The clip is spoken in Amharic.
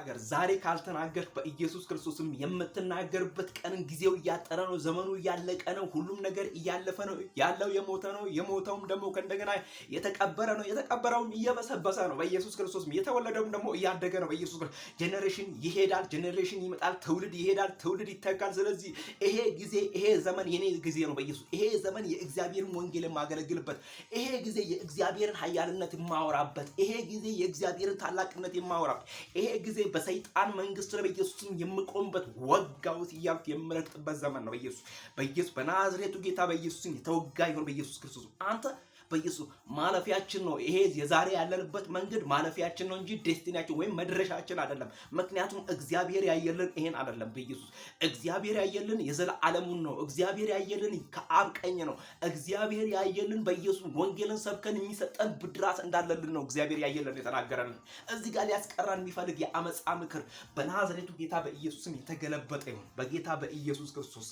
ተናገር። ዛሬ ካልተናገርክ በኢየሱስ ክርስቶስም የምትናገርበት ቀን ጊዜው እያጠረ ነው። ዘመኑ እያለቀ ነው። ሁሉም ነገር እያለፈ ነው። ያለው የሞተ ነው። የሞተውም ደግሞ ከእንደገና የተቀበረ ነው። የተቀበረውም እየበሰበሰ ነው በኢየሱስ ክርስቶስም። የተወለደውም ደግሞ እያደገ ነው በኢየሱስ ክርስቶስ። ጄኔሬሽን ይሄዳል፣ ጄኔሬሽን ይመጣል፣ ትውልድ ይሄዳል፣ ትውልድ ይተካል። ስለዚህ ይሄ ጊዜ ይሄ ዘመን የኔ ጊዜ ነው በኢየሱስ። ይሄ ዘመን የእግዚአብሔርን ወንጌል የማገለግልበት፣ ይሄ ጊዜ የእግዚአብሔርን ኃያልነት የማወራበት፣ ይሄ ጊዜ የእግዚአብሔርን ታላቅነት የማወራበት፣ ይሄ ጊዜ በሰይጣን መንግስት ላይ በኢየሱስም የምቆምበት ወጋውት እያልኩ የምረግጥበት ዘመን ነው በኢየሱስ በናዝሬቱ ጌታ በኢየሱስም የተወጋ ይሁን በኢየሱስ ክርስቶስ። አንተ በኢየሱስ ማለፊያችን ነው። ይሄ የዛሬ ያለንበት መንገድ ማለፊያችን ነው እንጂ ዴስቲኒያችን ወይም መድረሻችን አይደለም። ምክንያቱም እግዚአብሔር ያየልን ይሄን አይደለም በኢየሱስ። እግዚአብሔር ያየልን የዘላለሙን ነው። እግዚአብሔር ያየልን ከአብ ቀኝ ነው። እግዚአብሔር ያየልን በኢየሱስ ወንጌልን ሰብከን የሚሰጠን ብድራት እንዳለልን ነው እግዚአብሔር ያየልን የተናገረን። እዚህ ጋር ሊያስቀራን የሚፈልግ የአመፃ ምክር በናዝሬቱ ጌታ በኢየሱስም የተገለበጠ ይሁን በጌታ በኢየሱስ ክርስቶስ።